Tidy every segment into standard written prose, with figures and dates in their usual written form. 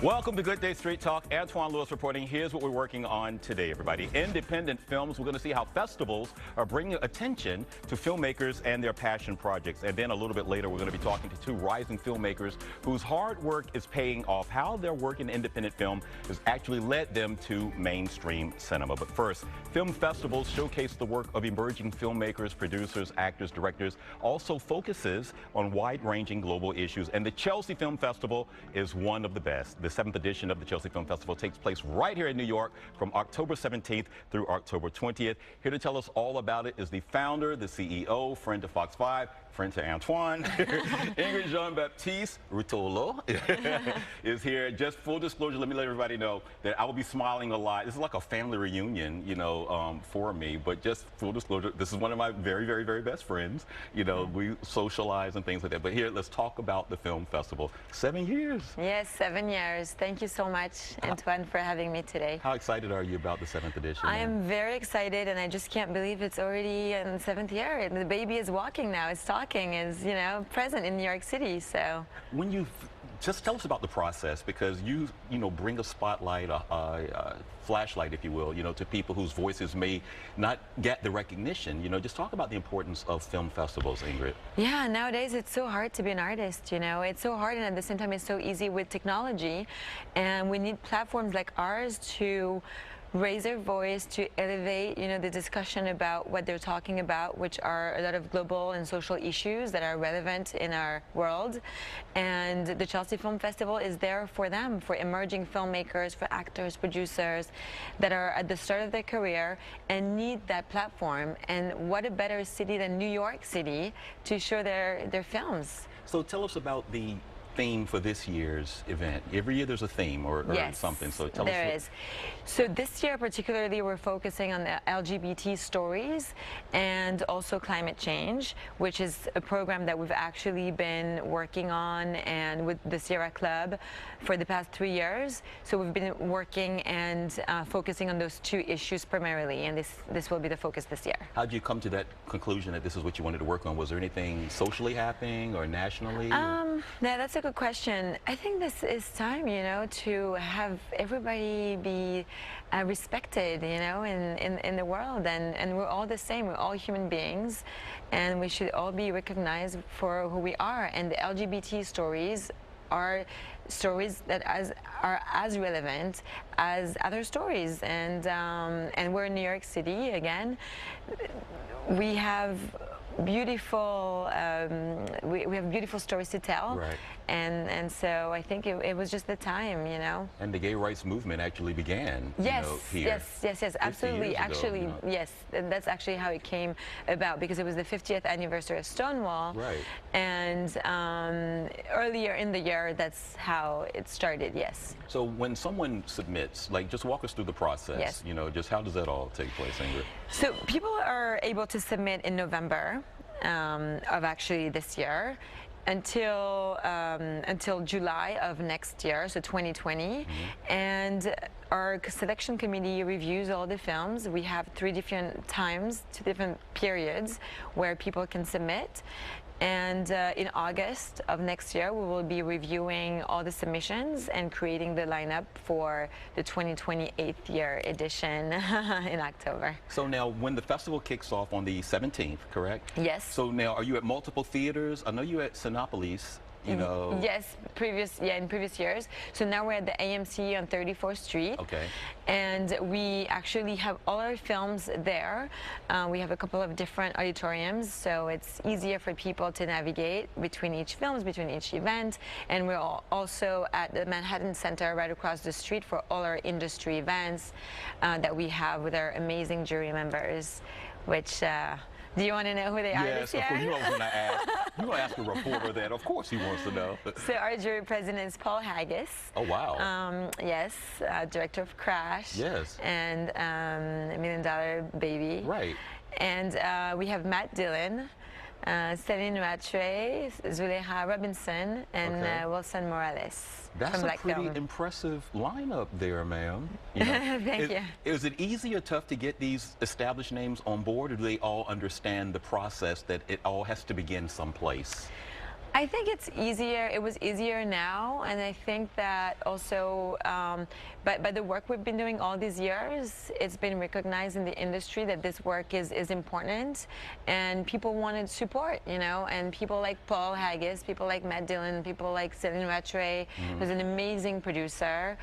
Welcome to Good Day Street Talk. Antoine Lewis reporting. Here's what we're working on today, everybody. Independent films. We're going to see how festivals are bringing attention to filmmakers and their passion projects. And then a little bit later, we're going to be talking to two rising filmmakers whose hard work is paying off, how their work in independent film has actually led them to mainstream cinema. But first, film festivals showcase the work of emerging filmmakers, producers, actors, directors, also focuses on wide-ranging global issues. And the Chelsea Film Festival is one of the best. The 7th edition of the Chelsea Film Festival takes place right here in New York from October 17th through October 20th. Here to tell us all about it is the founder, the CEO, friend to Fox 5, friend to Antoine, Ingrid Jean-Baptiste Rutolo is here. Just full disclosure, let me let everybody know that I will be smiling a lot. This is like a family reunion, for me, but just full disclosure, this is one of my very, very, very best friends. We socialize and things like that. But here, let's talk about the film festival. 7 years. Yes, 7 years. Thank you so much, Antoine, for having me today. How excited are you about the 7th edition? I am very excited, and I just can't believe it's already in the 7th year. And the baby is walking now. It's talking. Is present in New York City. So when you just tell us about the process, because you bring a spotlight, a flashlight, if you will, to people whose voices may not get the recognition. Just talk about the importance of film festivals, Ingrid. Yeah, nowadays it's so hard to be an artist. It's so hard, and at the same time it's so easy with technology, and we need platforms like ours to raise their voice, to elevate, the discussion about what they're talking about, which are a lot of global and social issues that are relevant in our world. And the Chelsea Film Festival is there for them, for emerging filmmakers, for actors, producers that are at the start of their career and need that platform. And what a better city than New York City to show their films. So tell us about the theme for this year's event. Every year there's a theme or yes, something. So tell there us. Is. So this year particularly we're focusing on the LGBT stories and also climate change, which is a program that we've actually been working on and with the Sierra Club for the past 3 years. So we've been working and focusing on those two issues primarily, and this will be the focus this year. How did you come to that conclusion that this is what you wanted to work on? Was there anything socially happening or nationally? Yeah, that's a good question. I think this is time, to have everybody be respected, in the world, and we're all the same. We're all human beings, and we should all be recognized for who we are. And the LGBT stories are stories that are as relevant as other stories, and we're in New York City again. We have beautiful we have beautiful stories to tell, right. and so I think it was just the time, And the gay rights movement actually began yes, here. yes, absolutely. Actually, yes, that's actually how it came about, because it was the 50th anniversary of Stonewall, right. And earlier in the year, that's how it started. Yes. So when someone submits, just walk us through the process. Yes. Just how does that all take place, Ingrid? So people are able to submit in November of actually this year until July of next year, so 2020. Mm-hmm. And our selection committee reviews all the films. We have 3 different times, 2 different periods where people can submit. And in August of next year, we will be reviewing all the submissions and creating the lineup for the 2028 year edition in October. So now, when the festival kicks off on the 17th, correct? Yes. So now, are you at multiple theaters? I know you're at Cinepolis. Yes, in previous years. So now we're at the AMC on 34th Street. Okay. And we actually have all our films there. We have a couple of different auditoriums, so it's easier for people to navigate between each films, between each event. And we're also at the Manhattan Center right across the street for all our industry events that we have with our amazing jury members, which do you want to know who they are this year? Yes, of course. You know what I'm going to ask. You're going to ask a reporter that. Of course he wants to know. So our jury president is Paul Haggis. Oh, wow. Yes, director of Crash. Yes. And $1 Million Baby. Right. And we have Matt Dillon, Céline Rattray, Zuleika Robinson, and Wilson Morales. That's a pretty impressive lineup there, ma'am. Thank you. Is it easy or tough to get these established names on board, or do they all understand the process that it all has to begin someplace? I think it's easier. It was easier now, and I think that also by the work we've been doing all these years, it's been recognized in the industry that this work is important, and people wanted support, you know, and people like Paul Haggis, people like Matt Dillon, people like Céline Rattray, who's an amazing producer.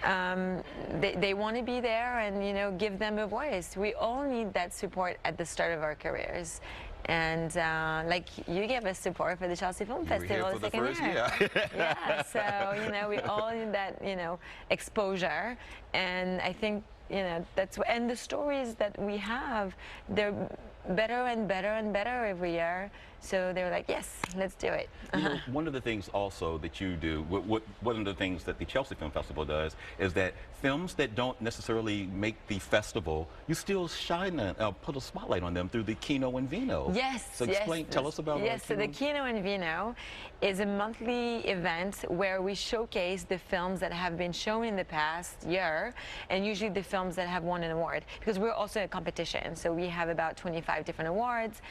They want to be there and, you know, give them a voice. We all need that support at the start of our careers. And like you gave us support for the Chelsea Film Festival the second year. Yeah, so you know we all need that, you know, exposure, and I think, you know, that's and the stories that we have, they're better and better and better every year. So they were like, yes, let's do it. You know, one of the things also that you do, one of the things that the Chelsea Film Festival does, is that films that don't necessarily make the festival, you still shine put a spotlight on them through the Kino and Vino. Yes. So explain, tell us about. Yes. So the Kino and Vino is a monthly event where we showcase the films that have been shown in the past year, and usually the films that have won an award, because we're also a competition. So we have about 25 different awards,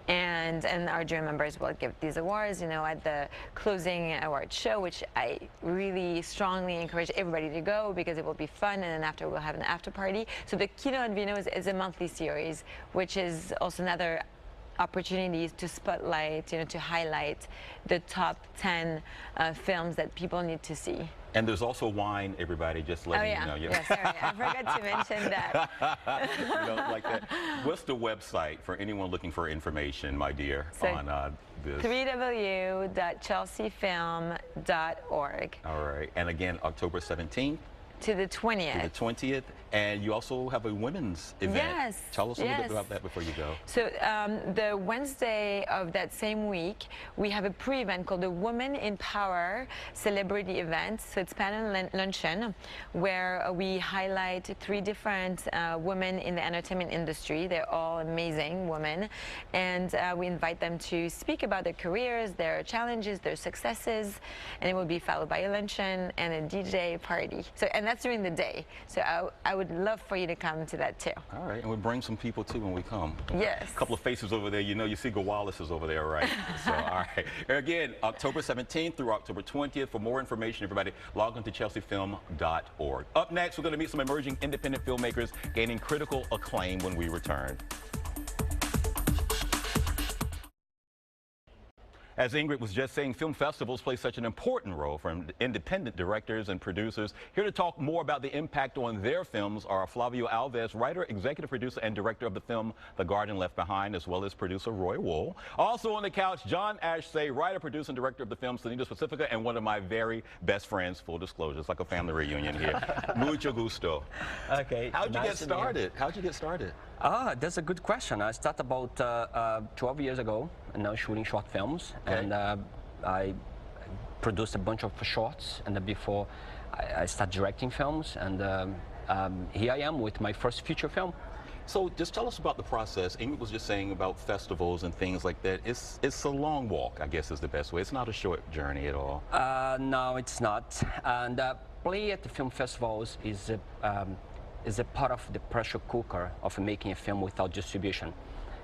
and our jury members will give these awards, you know, at the closing award show, which I really strongly encourage everybody to go because it will be fun, and then after we'll have an after party. So the Kino and Vino is a monthly series, which is also another opportunity to spotlight, you know, to highlight the top 10 films that people need to see. And there's also wine, everybody, just letting you know. Yeah, sorry, I forgot to mention that. You know, like that. What's the website for anyone looking for information, my dear, so on this? www.chelseafilm.org. All right. And again, October 17th. To the 20th. To the 20th. And you also have a women's event. Yes. Tell us a little bit about that before you go. So the Wednesday of that same week, we have a pre-event called the Women in Power Celebrity Event. So it's panel luncheon, where we highlight 3 different women in the entertainment industry. They're all amazing women. And we invite them to speak about their careers, their challenges, their successes. And it will be followed by a luncheon and a DJ party. So, and that's during the day. So I would love for you to come to that too. All right, and we'll bring some people too when we come. Yes. A couple of faces over there. You know, you see Wallace is over there, right? So, all right. Again, October 17th through October 20th. For more information, everybody, log on to chelseafilm.org. Up next, we're going to meet some emerging independent filmmakers gaining critical acclaim when we return. As Ingrid was just saying, film festivals play such an important role for independent directors and producers. Here to talk more about the impact on their films are Flavio Alves, writer, executive producer, and director of the film The Garden Left Behind, as well as producer Roy Wool. Also on the couch, John Ashsay, writer, producer, and director of the film Sonidos Pacifica, and one of my very best friends, full disclosure. It's like a family reunion here. Mucho gusto. Okay. How'd you get started? How'd you get started? That's a good question. I started about 12 years ago, and now shooting short films. Okay. And I produced a bunch of shorts, and then before I started directing films, and here I am with my first feature film. So just tell us about the process. Ingrid was just saying about festivals and things like that. It's a long walk, I guess is the best way. It's not a short journey at all. No, it's not. And play at the film festivals is a part of the pressure cooker of making a film without distribution.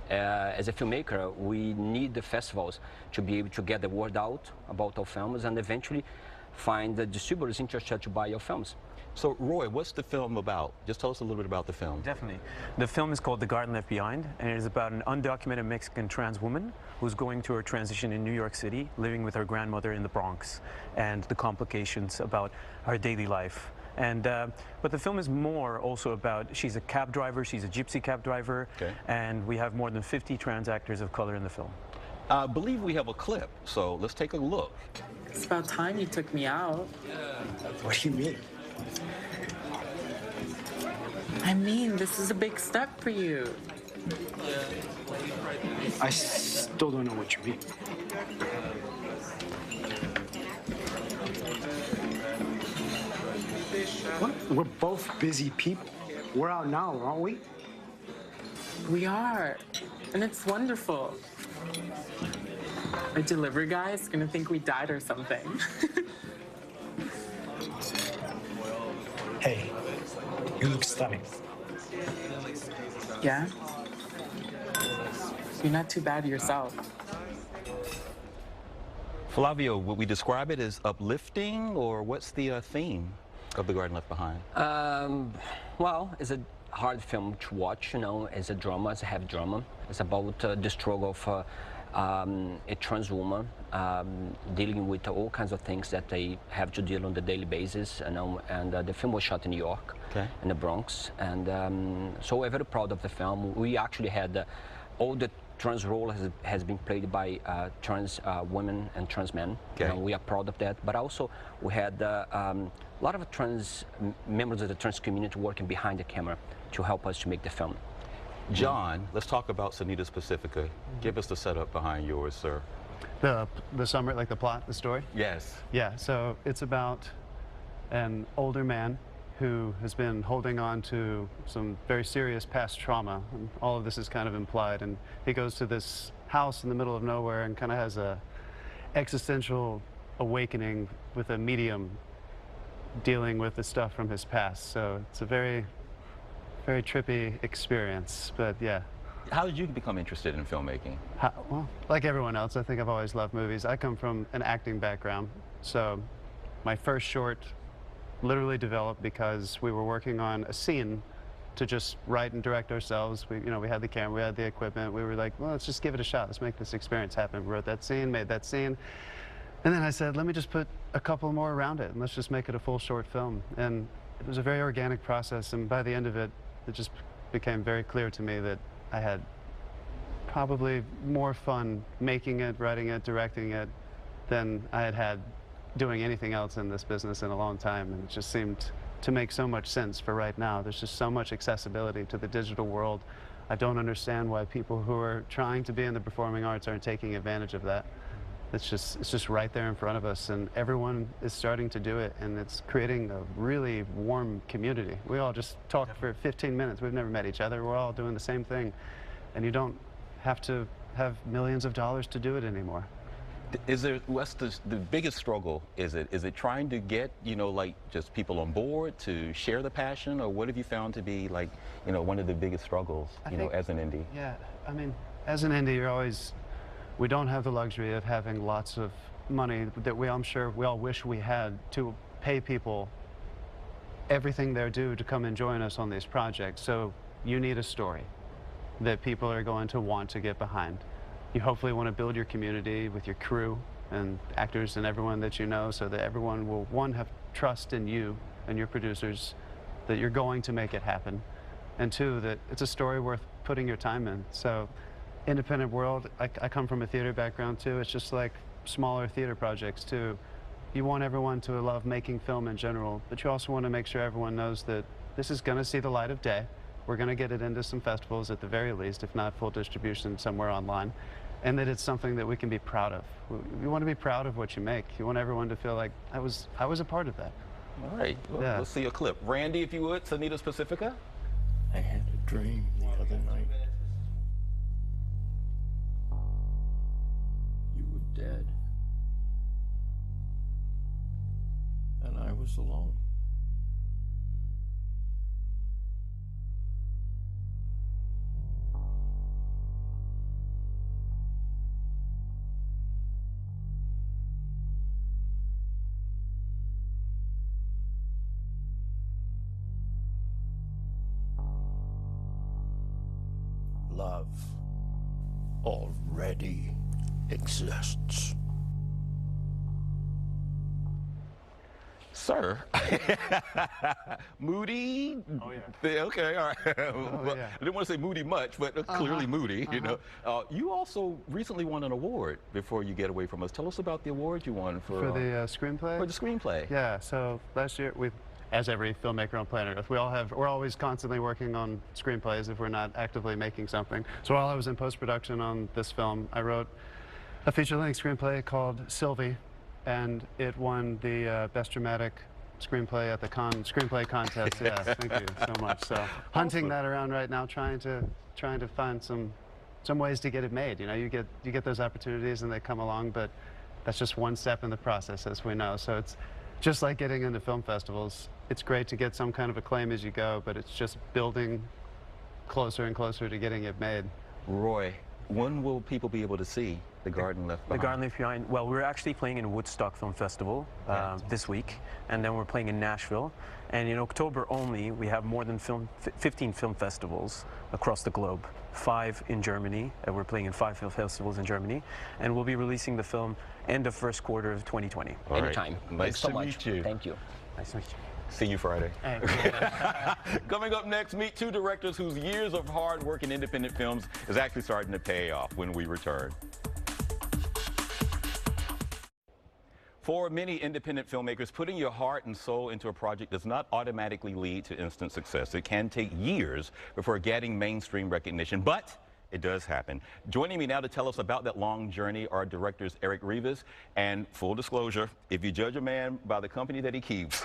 As a filmmaker, we need the festivals to be able to get the word out about our films and eventually find the distributors interested to buy your films. So, Roy, what's the film about? Just tell us a little bit about the film. Definitely. The film is called The Garden Left Behind, and it is about an undocumented Mexican trans woman who's going through her transition in New York City, living with her grandmother in the Bronx, and the complications about her daily life. And but the film is more also about, she's a cab driver, she's a gypsy cab driver, okay. And we have more than 50 trans actors of color in the film. I believe we have a clip, so let's take a look. It's about time you took me out. What do you mean? I mean, this is a big step for you. I still don't know what you mean. What? We're both busy people. We're out now, aren't we? We are, and it's wonderful. Our delivery guy is gonna think we died or something. Hey, you look stunning. Yeah? You're not too bad yourself. Flavio, would we describe it as uplifting, or what's the theme of The Garden Left Behind? Well, it's a hard film to watch, you know. It's a drama, it's a heavy drama. It's about the struggle of a trans woman dealing with all kinds of things that they have to deal on a daily basis, you know. And the film was shot in New York, in the Bronx, and so we're very proud of the film. We actually had all the trans role has been played by trans women and trans men. You know, we are proud of that. But also we had a lot of trans members of the trans community working behind the camera to help us to make the film. John, let's talk about Sanitas Pacifica. Give us the setup behind yours, sir. The summary, like the plot, the story? Yes. Yeah, so it's about an older man who has been holding on to some very serious past trauma, and all of this is kind of implied, and he goes to this house in the middle of nowhere and kind of has a existential awakening with a medium dealing with the stuff from his past. So it's a very, very trippy experience, but yeah. How did you become interested in filmmaking? Well, like everyone else, I think I've always loved movies. I come from an acting background, so my first short literally developed because we were working on a scene to just write and direct ourselves. We had the camera, we had the equipment. We were like, well, let's just give it a shot. Let's make this experience happen. We wrote that scene, made that scene. And then I said, let me just put a couple more around it and let's just make it a full short film. And it was a very organic process. And by the end of it, it just became very clear to me that I had probably more fun making it, writing it, directing it than I had had doing anything else in this business in a long time. And it just seemed to make so much sense for right now. There's just so much accessibility to the digital world. I don't understand why people who are trying to be in the performing arts aren't taking advantage of that. It's just right there in front of us, and everyone is starting to do it, and it's creating a really warm community. We all just talk for 15 minutes. We've never met each other. We're all doing the same thing, and you don't have to have millions of dollars to do it anymore. What's the biggest struggle? Is it trying to get, like, just people on board to share the passion, or what have you found to be, like, one of the biggest struggles, as an indie? Yeah, I mean, as an indie, we don't have the luxury of having lots of money that I'm sure we all wish we had to pay people everything they're due to come and join us on these projects. So you need a story that people are going to want to get behind. You hopefully want to build your community with your crew and actors and everyone that you know, so that everyone will, one, have trust in you and your producers that you're going to make it happen, and two, that it's a story worth putting your time in. So independent world, I come from a theater background too. It's just like smaller theater projects too. You want everyone to love making film in general, but you also want to make sure everyone knows that this is going to see the light of day. We're going to get it into some festivals at the very least, if not full distribution somewhere online, and that it's something that we can be proud of. You want to be proud of what you make. You want everyone to feel like I was a part of that. All right, well, yeah. Let's see a clip. Randy, if you would, Sanitas Pacifica. I had a dream the other night. You were dead. And I was alone. Love already exists. Sir. Moody? Oh, yeah. Okay, all right. Well, yeah. I didn't want to say moody much, but clearly moody, You also recently won an award before you get away from us. Tell us about the award you won for the screenplay? For the screenplay. Yeah, so last year, as every filmmaker on planet Earth, we're always constantly working on screenplays if we're not actively making something. So while I was in post-production on this film, I wrote a feature-length screenplay called Sylvie, and it won the Best Dramatic Screenplay at the Screenplay Contest. Yeah, thank you so much. So hunting that around right now, trying to find some ways to get it made. You get those opportunities and they come along, but that's just one step in the process, as we know. So it's just like getting into film festivals. It's great to get some kind of acclaim as you go, but it's just building closer and closer to getting it made. Roy, When will people be able to see The Garden Left Behind? The Garden Left Behind. Well, we're actually playing in Woodstock Film Festival this week, and then we're playing in Nashville. And in October only, we have more than 15 film festivals across the globe. 5 in Germany. We're playing in 5 film festivals in Germany, and we'll be releasing the film end of first quarter of 2020. All right. Anytime. Nice Thanks so to much. meet you. Thank you. Nice to meet you. See you Friday. Coming up next, meet 2 directors whose years of hard work in independent films is actually starting to pay off when we return. For many independent filmmakers, putting your heart and soul into a project does not automatically lead to instant success. It can take years before getting mainstream recognition, but it does happen. Joining me now to tell us about that long journey are directors Eric Rivas, and full disclosure, if you judge a man by the company that he keeps,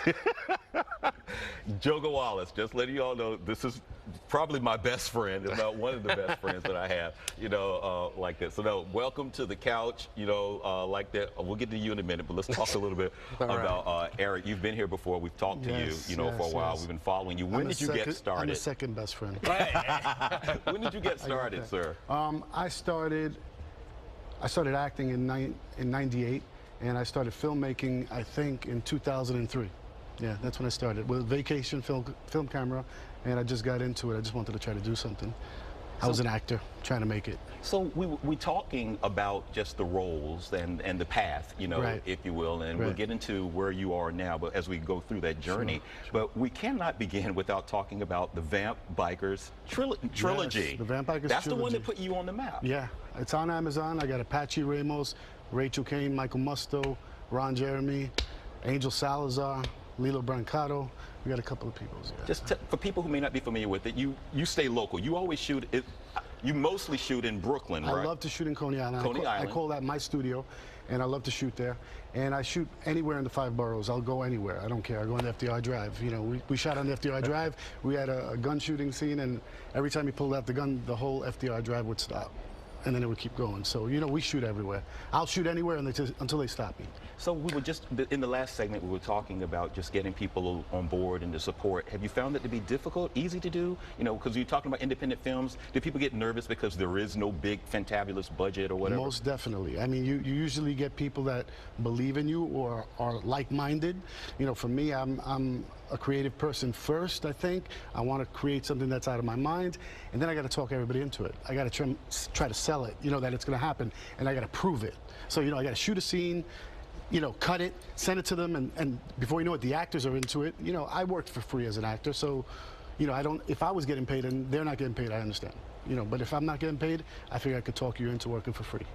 Jogo Wallace, just letting you all know, this is probably my best friend, if not one of the best friends that I have, like that. So no, welcome to the couch, like that. We'll get to you in a minute, but let's talk a little bit about Eric. You've been here before. We've talked to you, for a while. We've been following you. When did you get started? I'm the second best friend. When did you get started, sir? I started acting in '98, and I started filmmaking, I think, in 2003. Yeah, that's when I started with Vacation film camera, and I just got into it. I just wanted to try to do something. I was an actor trying to make it. So we talking about just the roles and the path, right. if you will, and we'll get into where you are now, but as we go through that journey. Sure. But we cannot begin without talking about the Vamp Bikers Trilogy. Yes, the Vamp Bikers That's Trilogy. the one that put you on the map. Yeah, it's on Amazon. I got Apache Ramos, Rachel Caine, Michael Musto, Ron Jeremy, Angel Salazar, Lilo Brancato. We got a couple of people. Yeah. Just for people who may not be familiar with it, you stay local. You always shoot it. You mostly shoot in Brooklyn, right? I love to shoot in Coney Island. I call that my studio, and I love to shoot there. And I shoot anywhere in the 5 boroughs. I'll go anywhere. I don't care. I go on the FDR Drive. We shot on the FDR Drive. We had a gun shooting scene, and every time you pulled out the gun, the whole FDR Drive would stop. And then it would keep going. So, we shoot everywhere. I'll shoot anywhere until they stop me. So we were just, in the last segment, we were talking about just getting people on board and to support. Have you found that to be difficult, easy to do? Because you're talking about independent films. Do people get nervous because there is no big, fantabulous budget or whatever? Most definitely. I mean, you usually get people that believe in you or are like-minded. For me, I'm a creative person first, I think. I want to create something that's out of my mind, and then I got to talk everybody into it. I got to try to sell it, that it's going to happen, and I got to prove it. So, I got to shoot a scene, cut it, send it to them, and before you know it, the actors are into it. I worked for free as an actor, so, if I was getting paid and they're not getting paid, I understand. But if I'm not getting paid, I figure I could talk you into working for free.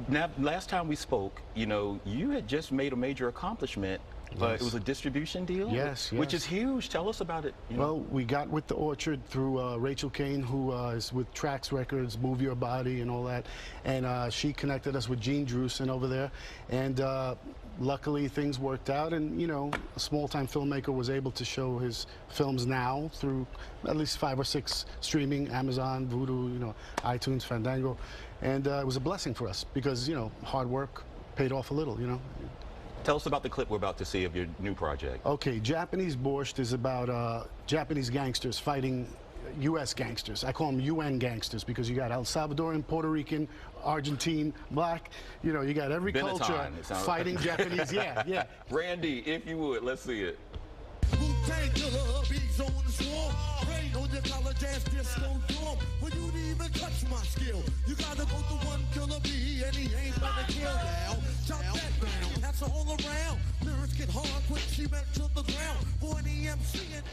Now, last time we spoke, you had just made a major accomplishment. It was a distribution deal? Yes. Which is huge. Tell us about it. Well, we got with the Orchard through Rachel Caine, who is with Trax Records, Move Your Body, and all that. And she connected us with Gene Drusen over there. And luckily, things worked out. And, a small-time filmmaker was able to show his films now through at least 5 or 6 streaming, Amazon, Vudu, iTunes, Fandango. And it was a blessing for us because, hard work paid off a little, Tell us about the clip we're about to see of your new project. Okay, Japanese Borscht is about Japanese gangsters fighting U.S. gangsters. I call them UN gangsters because you got El Salvadoran, Puerto Rican, Argentine, black. You got every culture fighting Japanese. Yeah. Randy, if you would, let's see it. Wu-Tang Killer, bees on the swarm. Rain on your college ass disco dorm. Well, you didn't even touch my skill. You gotta go to one killer bee, and he ain't gonna kill now. Chop that down, that's all around. Lyrics get hard quick, she went to the ground. For an EMC and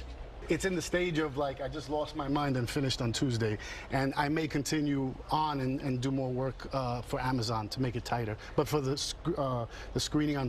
it's in the stage of like, I just lost my mind and finished on Tuesday. And I may continue on and do more work for Amazon to make it tighter. But for the screening on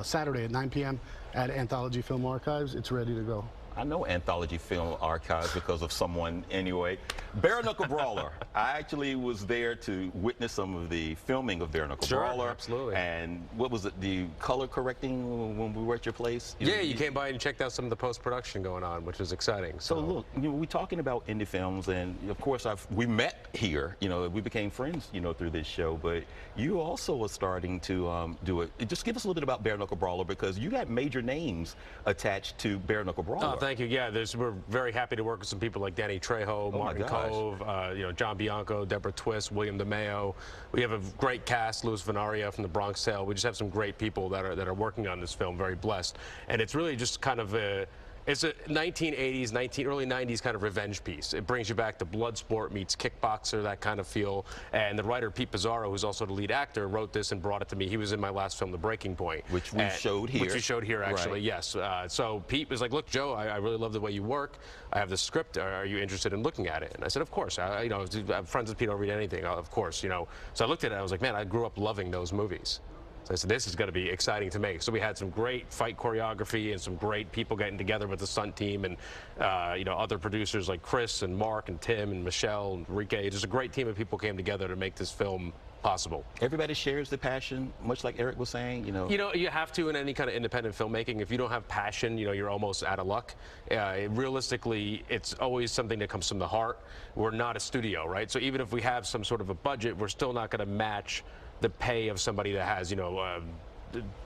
Saturday at 9 p.m. at Anthology Film Archives, it's ready to go. I know Anthology Film Archives because of someone anyway. Bareknuckle Brawler. I actually was there to witness some of the filming of Bareknuckle Brawler. Absolutely. And what was it, the color correcting when we were at your place? Yeah, you came by and checked out some of the post-production going on, which was exciting. So look, we're talking about indie films, and of course we met here. We became friends, through this show. But you also are starting to do it. Just give us a little bit about Bareknuckle Brawler because you got major names attached to Bareknuckle Brawler. Oh, thank you. Yeah, we're very happy to work with some people like Danny Trejo, Martin Cove, John Bianco, Deborah Twist, William DeMeo. We have a great cast, Louis Venaria from the Bronx Tale. We just have some great people that are working on this film. Very blessed, and it's really just kind of it's a 1980s, early 90s kind of revenge piece. It brings you back to Bloodsport meets Kickboxer, that kind of feel. And the writer, Pete Pizarro, who's also the lead actor, wrote this and brought it to me. He was in my last film, The Breaking Point. Which we showed here. Which we showed here, actually, right. Yes. So Pete was like, look, Joe, I really love the way you work. I have the script. Are you interested in looking at it? And I said, of course. I'm friends with Pete, I'll read anything, of course. So I looked at it, I was like, man, I grew up loving those movies. So I said, this is going to be exciting to make. So we had some great fight choreography and some great people getting together with the stunt team and, other producers like Chris and Mark and Tim and Michelle and Enrique. Just a great team of people came together to make this film possible. Everybody shares the passion, much like Eric was saying, You have to in any kind of independent filmmaking. If you don't have passion, you're almost out of luck. Realistically, it's always something that comes from the heart. We're not a studio, right? So even if we have some sort of a budget, we're still not going to match the pay of somebody that has,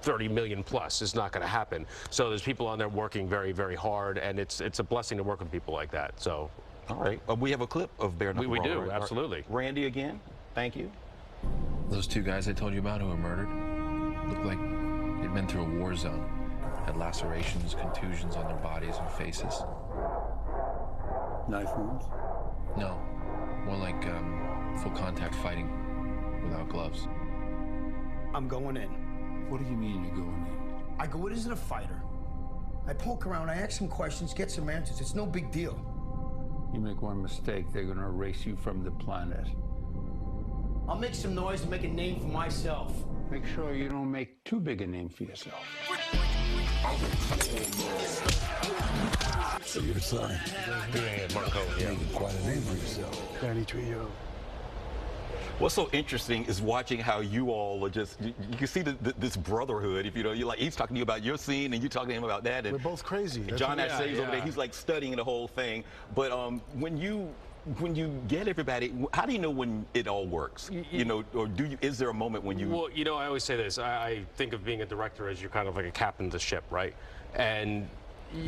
30 million plus. Is not going to happen. So there's people on there working very, very hard, and it's a blessing to work with people like that. So, all right, we have a clip of Bareknuckle We Brawler, do, absolutely. Randy again, thank you. Those two guys I told you about who were murdered looked like they'd been through a war zone, had lacerations, contusions on their bodies and faces. Knife wounds? No, more like full contact fighting without gloves. I'm going in. What do you mean you're going in? I go in as a fighter. I poke around, I ask some questions, get some answers. It's no big deal. You make one mistake, they're going to erase you from the planet. I'll make some noise and make a name for myself. Make sure you don't make too big a name for yourself. So you're sorry. Yeah, Martin Cove, yeah. Making quite a name for yourself. Danny Trejo. What's so interesting is watching how you all are just, you can see this brotherhood. If you're like, he's talking to you about your scene and you're talking to him about that. And We're both crazy. John Ashay's over there, he's like studying the whole thing. But when you get everybody, how do you know when it all works? Or is there a moment when you... Well, I always say this. I think of being a director as you're kind of like a captain of the ship, right? And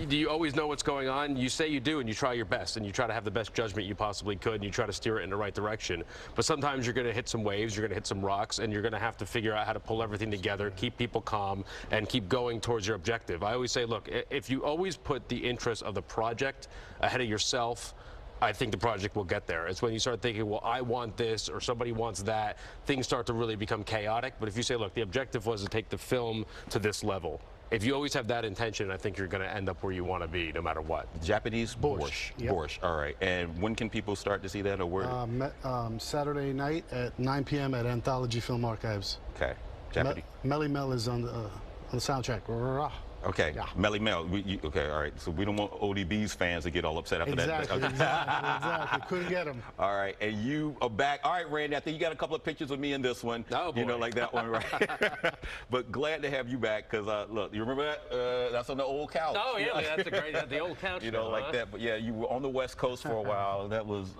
do you always know what's going on? You say you do, and you try your best, and you try to have the best judgment you possibly could, and you try to steer it in the right direction. But sometimes you're going to hit some waves, you're going to hit some rocks, and you're going to have to figure out how to pull everything together, keep people calm, and keep going towards your objective. I always say, look, if you always put the interest of the project ahead of yourself, I think the project will get there. It's when you start thinking, well, I want this or somebody wants that, things start to really become chaotic. But if you say, look, the objective was to take the film to this level. If you always have that intention, I think you're going to end up where you want to be, no matter what. Japanese borscht. Yep. Borscht. All right. And when can people start to see that, or where? Saturday night at 9 p.m. at Anthology Film Archives. Okay. Japanese. Melly Mel is on the soundtrack. Rah. Okay, Yeah. Melly Mel. Okay, all right. So we don't want ODB's fans to get all upset after that. Exactly. Couldn't get him. All right, and you are back. All right, Randy, I think you got a couple of pictures with me in this one. Oh, boy. Like that one, right? But glad to have you back, because, look, you remember that? That's on the old couch. Oh, yeah, that's the old couch. Like that. But, yeah, you were on the West Coast for a while. That was,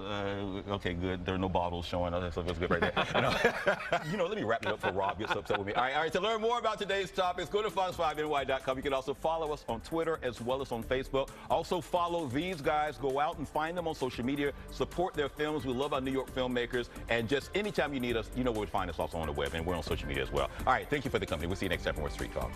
okay, good. There are no bottles showing. Oh, that's good right there. Let me wrap it up for Rob gets upset with me. All right, to learn more about today's topics, go to fox5ny.com. You can also follow us on Twitter as well as on Facebook. Also follow these guys. Go out and find them on social media. Support their films. We love our New York filmmakers. And just anytime you need us, you know where to find us also on the web. And we're on social media as well. All right, thank you for the company. We'll see you next time for more Street Talk.